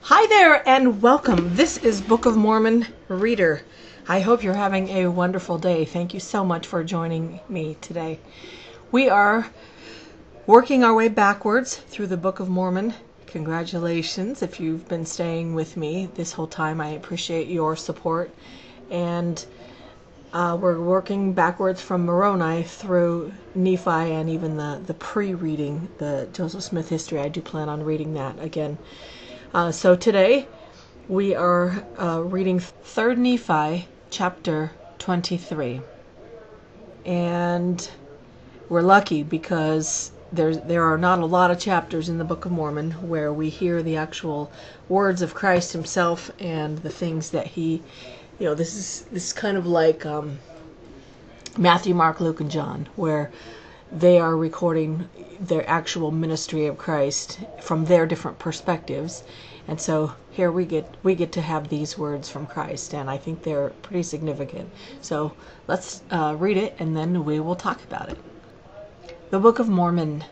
Hi there and welcome. This is Book of Mormon Reader. I hope you're having a wonderful day. Thank you so much for joining me today. We are working our way backwards through the Book of Mormon. Congratulations if you've been staying with me this whole time. I appreciate your support. And we're working backwards from Moroni through Nephi and even the pre-reading, the Joseph Smith history. I do plan on reading that again. So today we are reading 3rd Nephi chapter 23. And we're lucky because there are not a lot of chapters in the Book of Mormon where we hear the actual words of Christ himself and the things that he, this is kind of like Matthew, Mark, Luke, and John, where they are recording their actual ministry of Christ from their different perspectives. And so here we get to have these words from Christ, and I think they're pretty significant. So let's read it, and then we will talk about it. The Book of Mormon,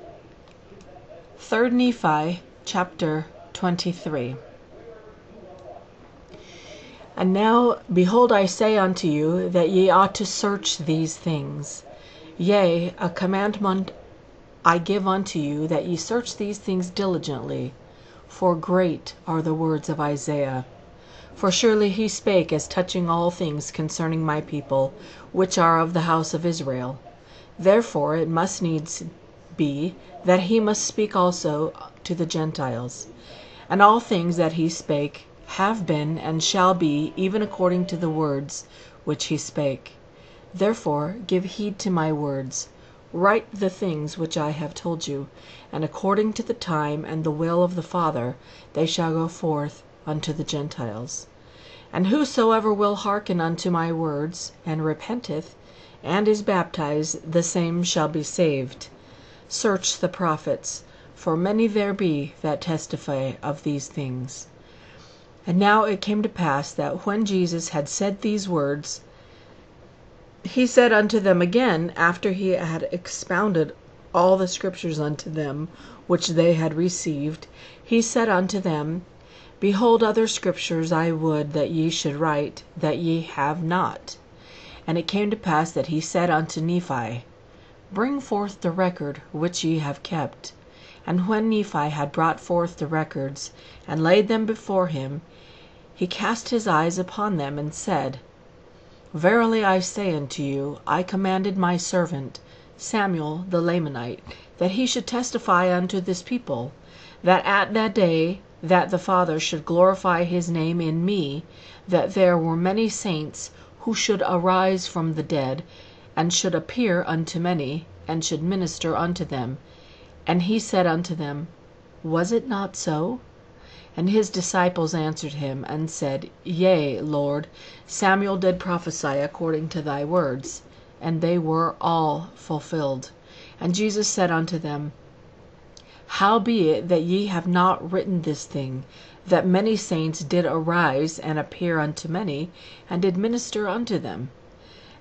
3rd Nephi, chapter 23. And now, behold, I say unto you, that ye ought to search these things. Yea, a commandment I give unto you, that ye search these things diligently. For great are the words of Isaiah. For surely he spake as touching all things concerning my people, which are of the house of Israel. Therefore it must needs be that he must speak also to the Gentiles. And all things that he spake have been and shall be, even according to the words which he spake. Therefore give heed to my words. Write the things which I have told you, and according to the time and the will of the Father they shall go forth unto the Gentiles. And whosoever will hearken unto my words, and repenteth, and is baptized, the same shall be saved. Search the prophets, for many there be that testify of these things. And now it came to pass that when Jesus had said these words, he said unto them again, after he had expounded all the scriptures unto them, which they had received, he said unto them, Behold, other scriptures I would that ye should write, that ye have not. And it came to pass that he said unto Nephi, Bring forth the record which ye have kept. And when Nephi had brought forth the records, and laid them before him, he cast his eyes upon them, and said, Verily I say unto you, I commanded my servant Samuel the Lamanite, that he should testify unto this people, that at that day that the Father should glorify his name in me, that there were many saints who should arise from the dead, and should appear unto many, and should minister unto them. And he said unto them, Was it not so? And his disciples answered him, and said, Yea, Lord, Samuel did prophesy according to thy words, and they were all fulfilled. And Jesus said unto them, How be it that ye have not written this thing, that many saints did arise and appear unto many, and did minister unto them?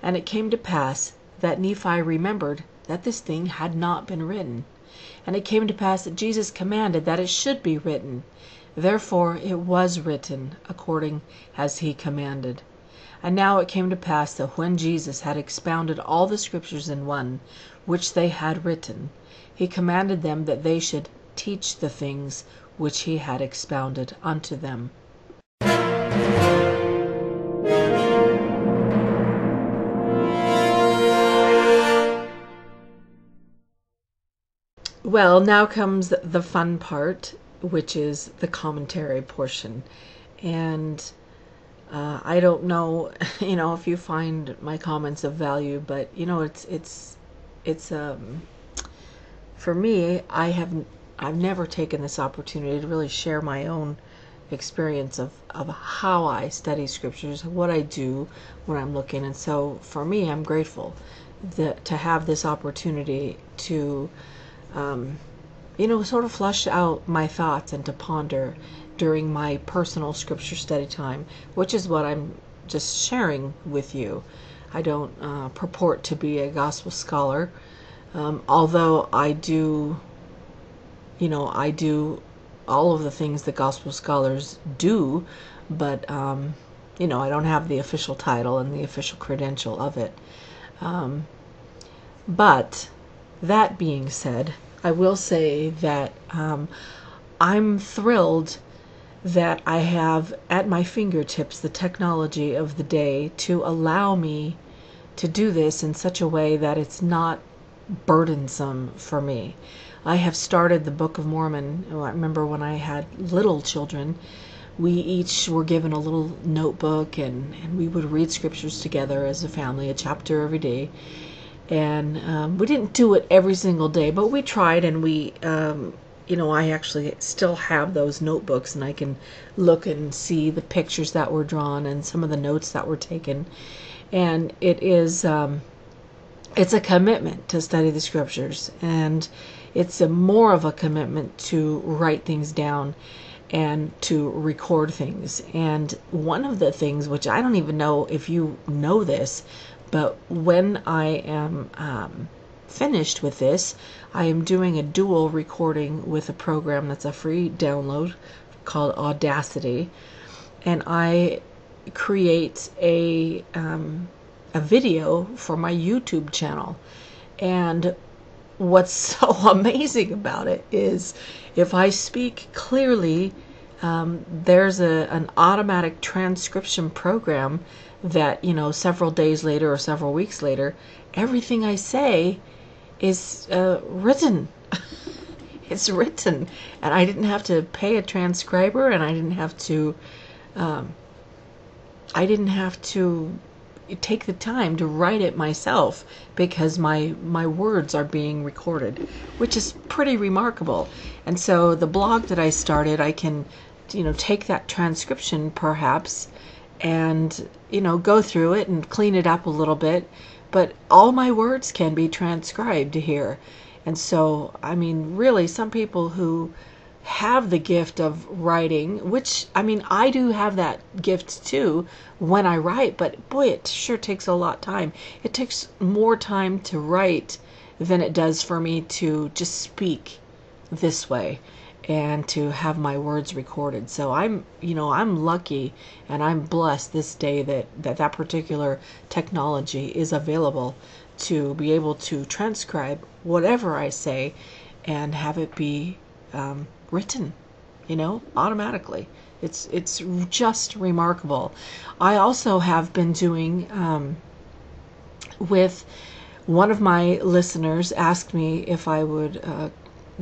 And it came to pass that Nephi remembered that this thing had not been written. And it came to pass that Jesus commanded that it should be written. Therefore it was written, according as he commanded. And now it came to pass that when Jesus had expounded all the scriptures in one, which they had written, he commanded them that they should teach the things which he had expounded unto them. Well, now comes the fun part, which is the commentary portion. And I don't know, if you find my comments of value, but it's for me, I've never taken this opportunity to really share my own experience of how I study scriptures, what I do when I'm looking. And so for me, I'm grateful to have this opportunity to sort of flush out my thoughts and to ponder during my personal scripture study time, which is what I'm just sharing with you. I don't purport to be a gospel scholar, although I do all of the things that gospel scholars do, but you know, I don't have the official title and the official credential of it. But that being said, I will say that I'm thrilled that I have at my fingertips the technology of the day to allow me to do this in such a way that it's not burdensome for me. I have started the Book of Mormon. I remember when I had little children, we each were given a little notebook, and we would read scriptures together as a family, a chapter every day. And we didn't do it every single day, but we tried, and we, you know, I actually still have those notebooks, and I can look and see the pictures that were drawn and some of the notes that were taken. And it is, it's a commitment to study the scriptures, and it's more of a commitment to write things down and to record things. And one of the things, which I don't even know if you know this, but when I am finished with this, I am doing a dual recording with a program that's a free download called Audacity, and I create a video for my YouTube channel. And what's so amazing about it is, if I speak clearly, there's an automatic transcription program that, you know, several days later or several weeks later, everything I say is written. It's written, and I didn't have to pay a transcriber, and I didn't have to take the time to write it myself, because my words are being recorded, which is pretty remarkable. And so the blog that I started, I can, you know, take that transcription perhaps and, you know, go through it and clean it up a little bit, but all my words can be transcribed here. And so, I mean, really, some people who have the gift of writing, which, I mean, I do have that gift too when I write, but boy, it sure takes a lot of time. It takes more time to write than it does for me to just speak this way and to have my words recorded. So I'm lucky, and I'm blessed this day that particular technology is available to be able to transcribe whatever I say and have it be written, you know, automatically. It's just remarkable. I also have been doing with one of my listeners asked me if I would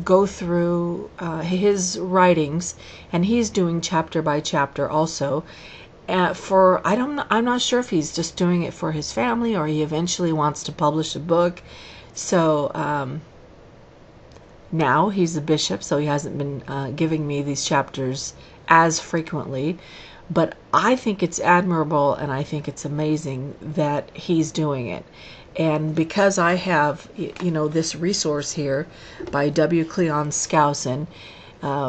go through his writings, and he's doing chapter by chapter also. I'm not sure if he's just doing it for his family or he eventually wants to publish a book. So now he's a bishop, so he hasn't been giving me these chapters as frequently. But I think it's admirable, and I think it's amazing that he's doing it. And because I have, you know, this resource here by W. Cleon Skousen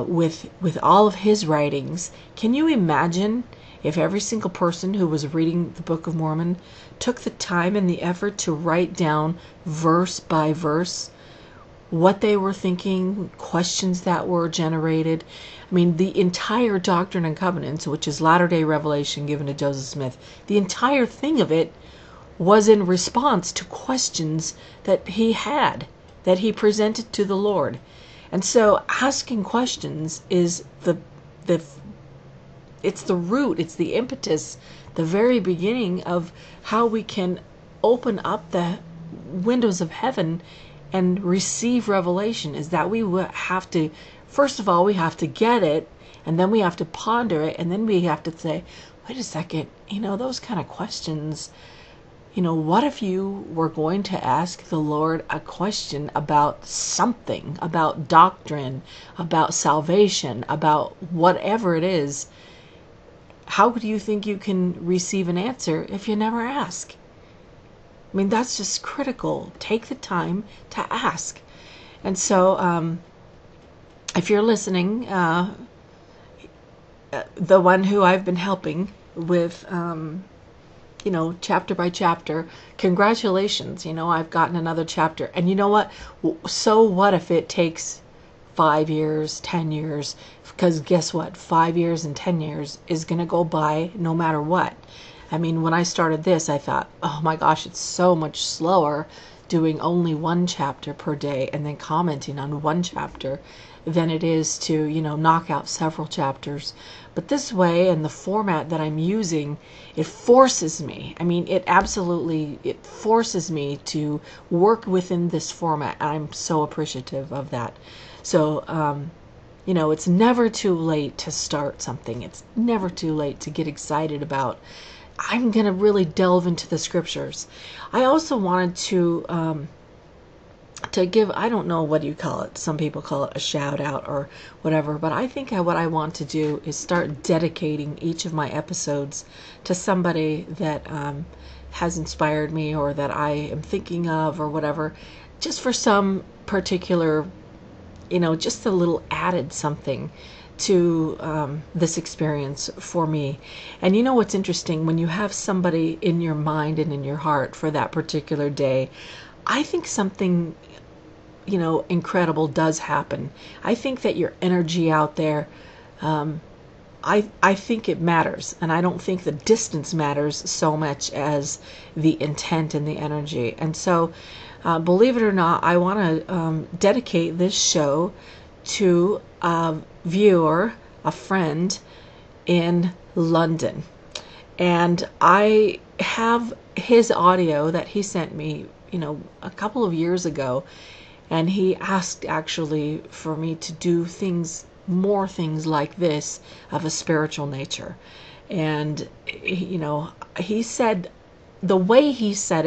with all of his writings, can you imagine if every single person who was reading the Book of Mormon took the time and the effort to write down verse by verse what they were thinking, questions that were generated? I mean, the entire Doctrine and Covenants, which is Latter-day Revelation given to Joseph Smith, the entire thing of it was in response to questions that he had, that he presented to the Lord. And so asking questions is it's the root, it's the impetus, the very beginning of how we can open up the windows of heaven and receive revelation. Is that we have to, first of all, we have to get it, and then we have to ponder it, and then we have to say, wait a second, you know, those kind of questions, you know, what if you were going to ask the Lord a question about something, about doctrine, about salvation, about whatever it is? How do you think you can receive an answer if you never ask? I mean, that's just critical. Take the time to ask. And so, if you're listening, the one who I've been helping with, you know, chapter by chapter, congratulations, you know, I've gotten another chapter. And you know what? So what if it takes 5 years, 10 years, because guess what? 5 years and 10 years is going to go by no matter what. I mean, when I started this, I thought, oh my gosh, it's so much slower doing only one chapter per day and then commenting on one chapter than it is to, knock out several chapters. But this way, and the format that I'm using, it forces me. I mean, it forces me to work within this format. I'm so appreciative of that. So, it's never too late to start something. It's never too late to get excited about. I'm going to really delve into the scriptures. I also wanted to give, I don't know what you call it. Some people call it a shout out or whatever, but I think what I want to do is start dedicating each of my episodes to somebody that has inspired me or that I am thinking of or whatever, just for some particular, just a little added something to this experience for me. And you know what's interesting? When you have somebody in your mind and in your heart for that particular day, I think something, incredible does happen. I think that your energy out there, I think it matters. And I don't think the distance matters so much as the intent and the energy. And so, believe it or not, I want to dedicate this show to a viewer, a friend in London. And I have his audio that he sent me, a couple of years ago. And he asked actually for me to do more things like this of a spiritual nature. And, he said, the way he said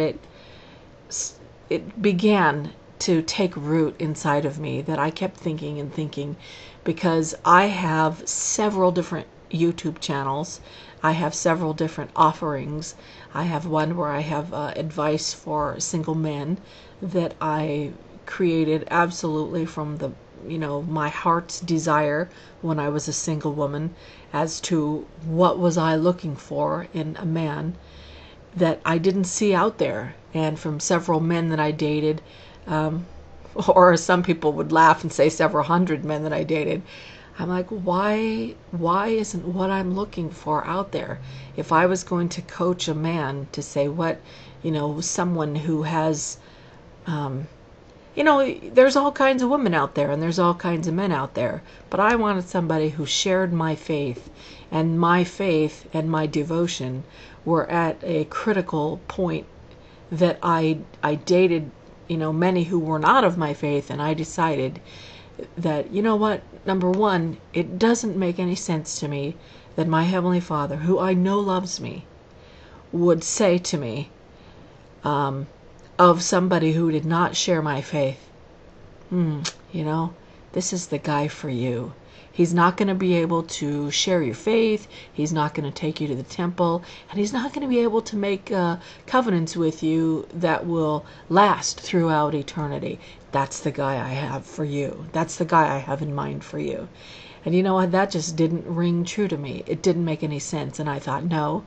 it began to take root inside of me, that I kept thinking and thinking, because I have several different YouTube channels. I have several different offerings. I have one where I have advice for single men that I created absolutely from the, my heart's desire when I was a single woman, as to what was I looking for in a man that I didn't see out there. And from several men that I dated, or some people would laugh and say several hundred men that I dated, I'm like, why isn't what I'm looking for out there? If I was going to coach a man to say what, someone who has, there's all kinds of women out there and there's all kinds of men out there, but I wanted somebody who shared my faith, and my devotion were at a critical point that I dated, many who were not of my faith, and I decided that, what, number one, it doesn't make any sense to me that my Heavenly Father, who I know loves me, would say to me, of somebody who did not share my faith, this is the guy for you. He's not going to be able to share your faith. He's not going to take you to the temple. And he's not going to be able to make covenants with you that will last throughout eternity. That's the guy I have for you. That's the guy I have in mind for you. And you know what? That just didn't ring true to me. It didn't make any sense. And I thought, no,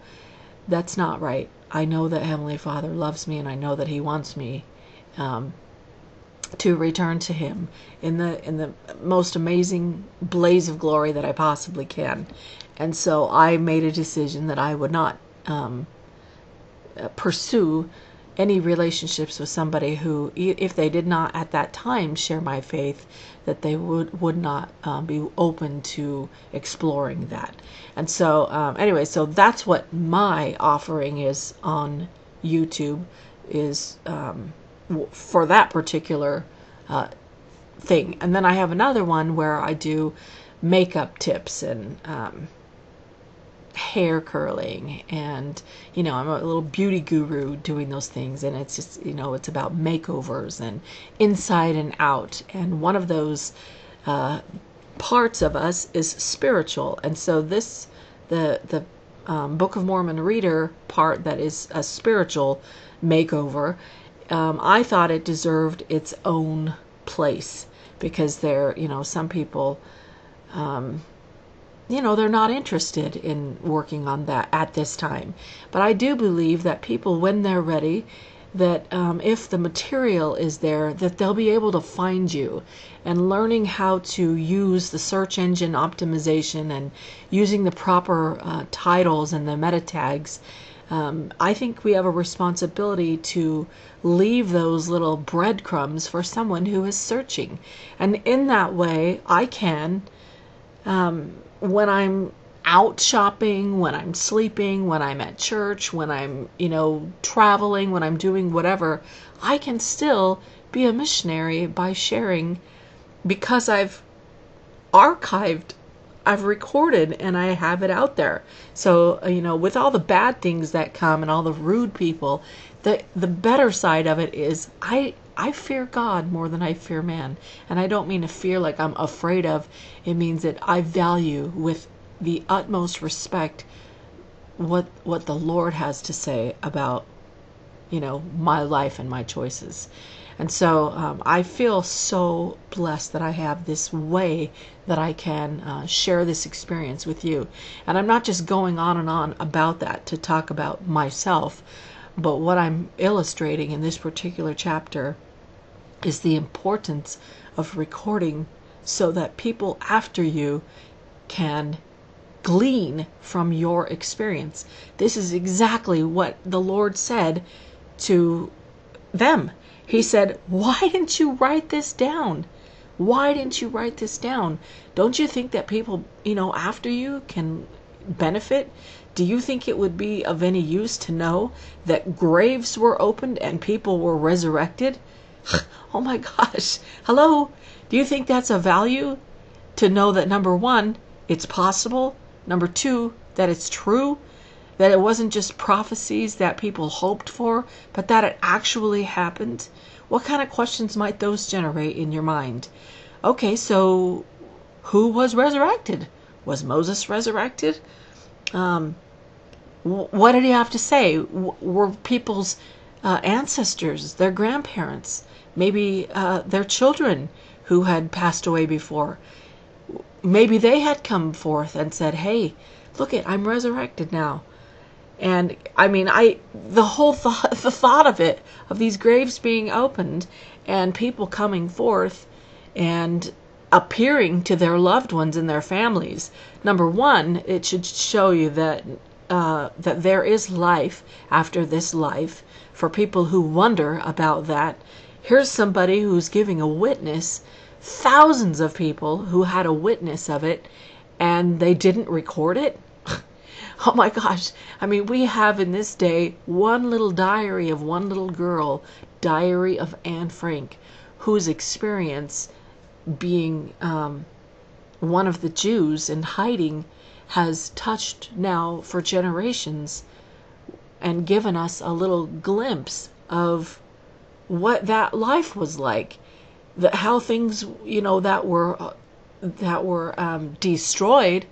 that's not right. I know that Heavenly Father loves me, and I know that He wants me to return to Him in the most amazing blaze of glory that I possibly can. And so I made a decision that I would not pursue any relationships with somebody who, if they did not at that time share my faith, that they would not be open to exploring that. And so anyway, so that's what my offering is on YouTube, is for that particular thing. And then I have another one where I do makeup tips and hair curling, and I'm a little beauty guru doing those things, and it's just it's about makeovers and inside and out, and one of those parts of us is spiritual. And so the Book of Mormon Reader part, that is a spiritual makeover, I thought it deserved its own place, because some people they're not interested in working on that at this time. But I do believe that people, when they're ready, that if the material is there, that they'll be able to find you. And learning how to use the search engine optimization and using the proper titles and the meta tags, I think we have a responsibility to leave those little breadcrumbs for someone who is searching. And in that way, I can, when I'm out shopping, when I'm sleeping, when I'm at church, when I'm, traveling, when I'm doing whatever, I can still be a missionary by sharing, because I've archived, I've recorded, and I have it out there. So, with all the bad things that come and all the rude people, the better side of it is I fear God more than I fear man. And I don't mean to fear like I'm afraid of. It means that I value with the utmost respect what the Lord has to say about, my life and my choices. And so I feel so blessed that I have this way that I can share this experience with you. And I'm not just going on and on about that to talk about myself, but what I'm illustrating in this particular chapter is the importance of recording so that people after you can glean from your experience. This is exactly what the Lord said to them. He said, why didn't you write this down? Why didn't you write this down? Don't you think that people, after you can benefit? Do you think it would be of any use to know that graves were opened and people were resurrected? Oh my gosh. Hello? Do you think that's a value? To know that, number one, it's possible. Number two, that it's true. That it wasn't just prophecies that people hoped for, but that it actually happened. What kind of questions might those generate in your mind? Okay, so who was resurrected? Was Moses resurrected? What did he have to say? Were people's ancestors, their grandparents, maybe their children who had passed away before, maybe they had come forth and said, hey, look it, I'm resurrected now. And I mean, the thought of it, of these graves being opened and people coming forth and appearing to their loved ones and their families. Number one, it should show you that there is life after this life. For people who wonder about that, here's somebody who's giving a witness. Thousands of people who had a witness of it, and they didn't record it. Oh my gosh. I mean, we have in this day one little diary of one little girl, Diary of Anne Frank, whose experience being one of the Jews in hiding has touched now for generations and given us a little glimpse of what that life was like. How things, that were destroyed.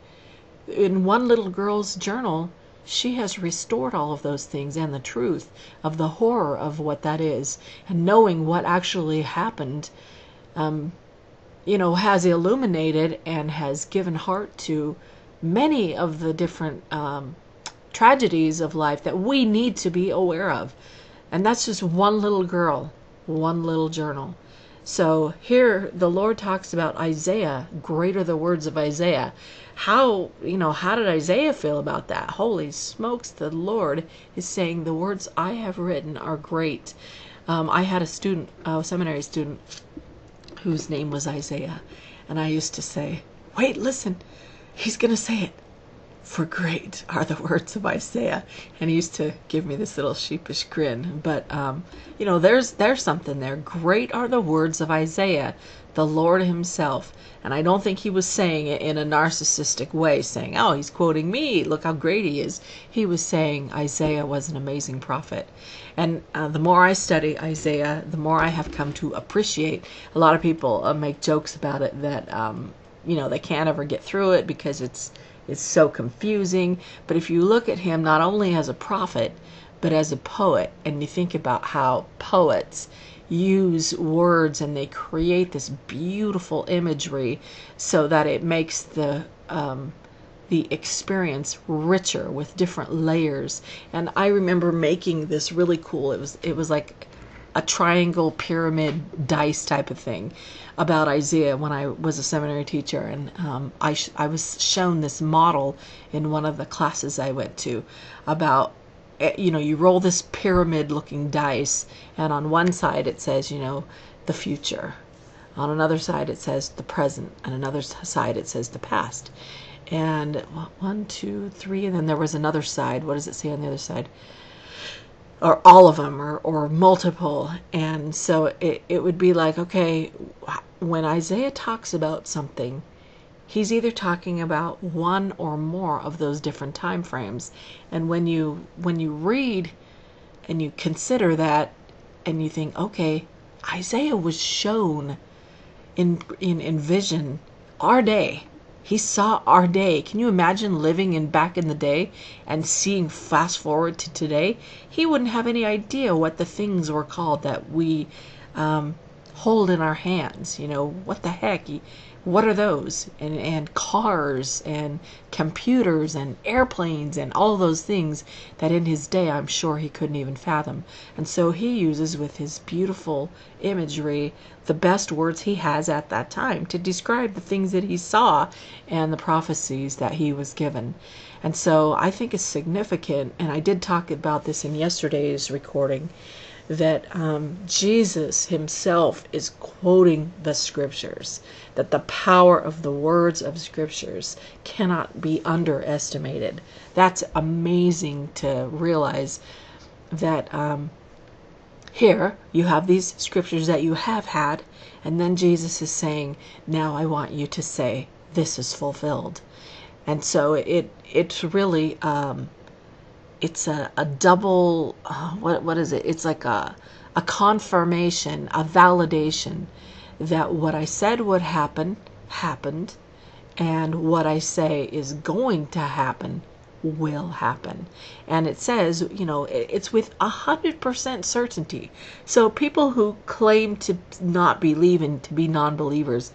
In one little girl's journal, she has restored all of those things and the truth of the horror of what that is. And knowing what actually happened, has illuminated and has given heart to many of the different tragedies of life that we need to be aware of. And that's just one little girl, one little journal. So here the Lord talks about Isaiah, great are the words of Isaiah. How did Isaiah feel about that? Holy smokes, the Lord is saying the words I have written are great. I had a student, a seminary student, whose name was Isaiah. And I used to say, wait, listen, he's going to say it. For great are the words of Isaiah. And he used to give me this little sheepish grin. But, there's something there. Great are the words of Isaiah, the Lord himself. And I don't think he was saying it in a narcissistic way, saying, oh, he's quoting me, look how great he is. He was saying Isaiah was an amazing prophet. And the more I study Isaiah, the more I have come to appreciate. A lot of people make jokes about it that, they can't ever get through it because it's so confusing. But if you look at him not only as a prophet, but as a poet, and you think about how poets use words and they create this beautiful imagery so that it makes the the experience richer with different layers. And I remember making this really cool. It was like a triangle pyramid dice type of thing about Isaiah when I was a seminary teacher, and I was shown this model in one of the classes I went to about, you roll this pyramid looking dice, and on one side it says, the future. On another side it says the present, and another side it says the past. And 1, 2, 3, and then there was another side. What does it say on the other side? Or all of them, or multiple. And so it would be like, okay, when Isaiah talks about something, he's either talking about one or more of those different time frames. And when you read and you consider that, and you think, okay, Isaiah was shown in vision our day. He saw our day. Can you imagine living back in the day and seeing fast forward to today? He wouldn't have any idea what the things were called that we hold in our hands. What the heck? What are those? And cars and computers and airplanes and all those things that in his day I'm sure he couldn't even fathom. And so he uses, with his beautiful imagery, the best words he has at that time to describe the things that he saw and the prophecies that he was given. And so I think it's significant, and I did talk about this in yesterday's recording, that Jesus himself is quoting the scriptures, that the power of the words of scriptures cannot be underestimated. That's amazing to realize that here you have these scriptures that you have had, and then Jesus is saying, now I want you to say, this is fulfilled. And so it's really it's a double, what is it? It's like a confirmation, a validation that what I said would happen, happened, and what I say is going to happen will happen. And it says, it's with 100% certainty. So people who claim to not believe and to be non-believers,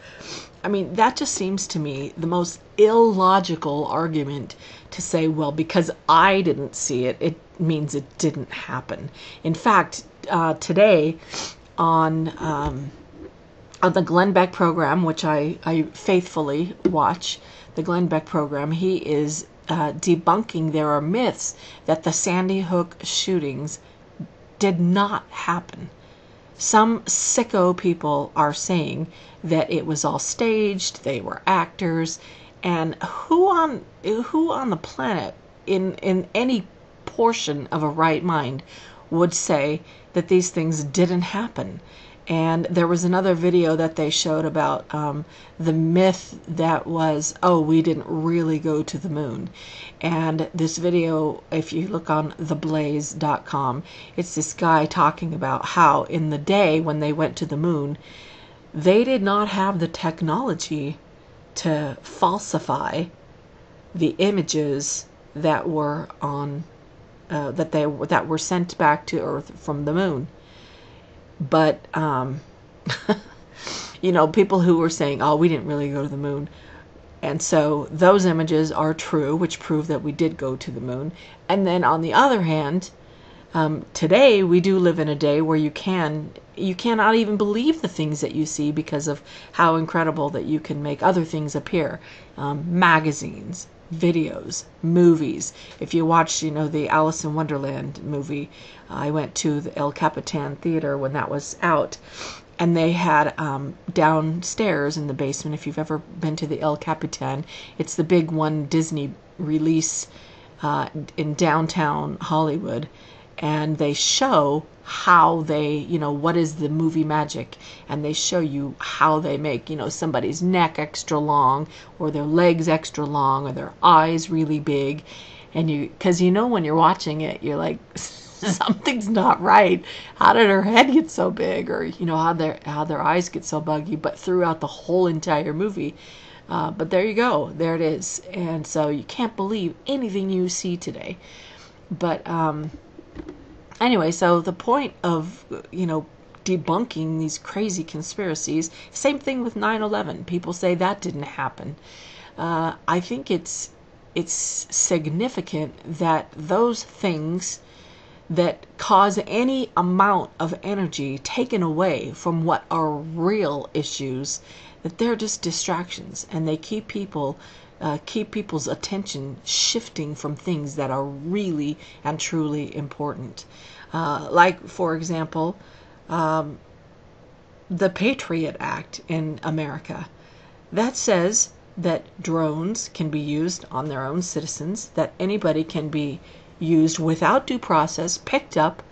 that just seems to me the most illogical argument to say, well, because I didn't see it, it means it didn't happen. In fact, today on the Glenn Beck program, which I faithfully watch, the Glenn Beck program, he is debunking there are myths that the Sandy Hook shootings did not happen. Some sicko people are saying that it was all staged, they were actors, and who on the planet in any portion of a right mind would say that these things didn't happen? And there was another video that they showed about the myth that was, we didn't really go to the moon. And this video, if you look on theblaze.com, it's this guy talking about how in the day when they went to the moon, they did not have the technology to falsify the images that were on that were sent back to Earth from the moon. But people who were saying, we didn't really go to the moon, and so those images are true, which prove that we did go to the moon. And then on the other hand, today we do live in a day where you cannot even believe the things that you see because of how incredible that you can make other things appear. Magazines, videos, movies. If you watch, the Alice in Wonderland movie, I went to the El Capitan Theater when that was out, and they had downstairs in the basement, if you've ever been to the El Capitan, it's the big one Disney release in downtown Hollywood, and they show how they, what is the movie magic, and they show you how they make, somebody's neck extra long, or their legs extra long, or their eyes really big, and because when you're watching it, you're like, something's not right. How did her head get so big, or how their eyes get so buggy? But throughout the whole entire movie, but there you go, there it is. And so you can't believe anything you see today. But anyway, so the point of debunking these crazy conspiracies, same thing with 9/11. People say that didn't happen. I think it's it's significant that those things that cause any amount of energy taken away from what are real issues, that they're just distractions, and they keep people's attention shifting from things that are really and truly important. Like, for example, the Patriot Act in America. That says that drones can be used on their own citizens, that anybody can be used without due process, picked up,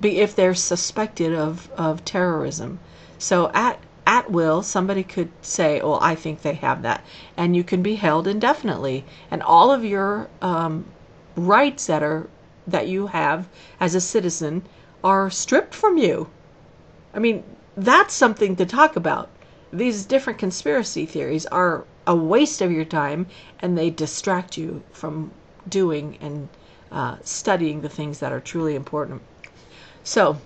if they're suspected of terrorism. So at will, somebody could say, "Oh, I think they have that," and you can be held indefinitely, and all of your rights that you have as a citizen are stripped from you. I mean, that's something to talk about. These different conspiracy theories are a waste of your time, and they distract you from doing and studying the things that are truly important. So,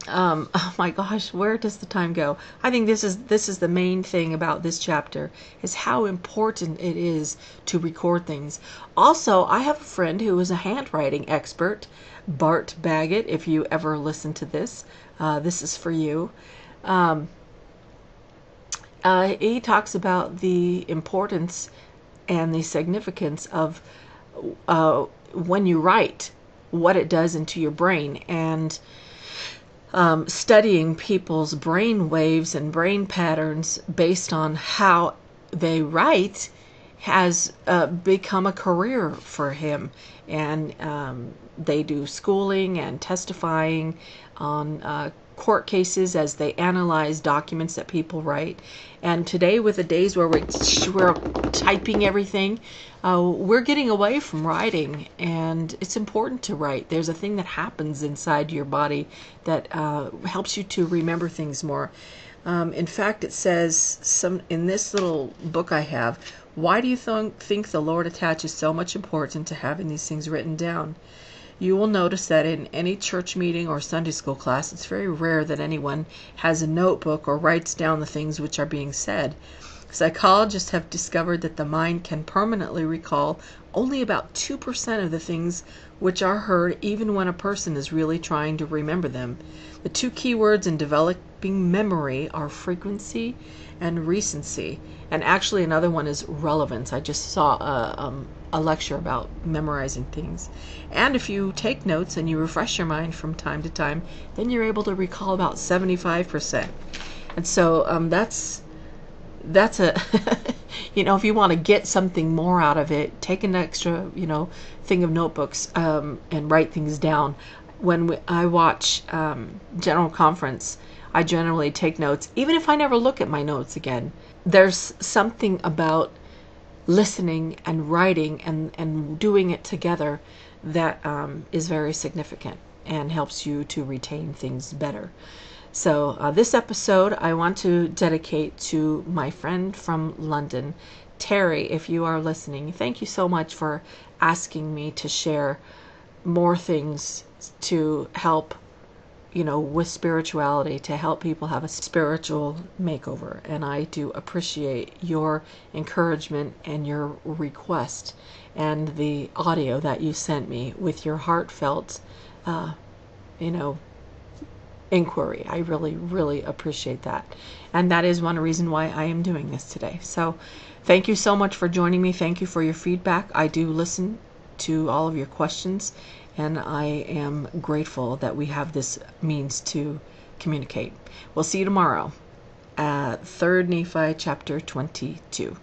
oh my gosh, where does the time go? I think this is the main thing about this chapter, is how important it is to record things. Also, I have a friend who is a handwriting expert, Bart Baggett. If you ever listen to this, this is for you. He talks about the importance and the significance of when you write, what it does into your brain, and studying people's brain waves and brain patterns based on how they write has become a career for him. And they do schooling and testifying on court cases as they analyze documents that people write. And today, with the days where we're typing everything, we're getting away from writing, and it's important to write. There's a thing that happens inside your body that helps you to remember things more. In fact, it says in this little book I have, why do you think the Lord attaches so much importance to having these things written down? You will notice that in any church meeting or Sunday school class, it's very rare that anyone has a notebook or writes down the things which are being said. Psychologists have discovered that the mind can permanently recall only about 2% of the things which are heard, even when a person is really trying to remember them. The two key words in developing memory are frequency and recency. And actually another one is relevance. I just saw a lecture about memorizing things. And if you take notes and you refresh your mind from time to time, then you're able to recall about 75%. And so that's a if you want to get something more out of it, take an extra thing of notebooks and write things down. When I watch General Conference, I generally take notes, even if I never look at my notes again. There's something about listening and writing and doing it together that is very significant and helps you to retain things better. So this episode I want to dedicate to my friend from London, Terry. If you are listening, thank you so much for asking me to share more things to help with spirituality, to help people have a spiritual makeover. And I do appreciate your encouragement and your request and the audio that you sent me with your heartfelt inquiry. I really, really appreciate that. And that is one reason why I am doing this today. So thank you so much for joining me. Thank you for your feedback. I do listen to all of your questions, and I am grateful that we have this means to communicate. We'll see you tomorrow. 3rd Nephi chapter 22.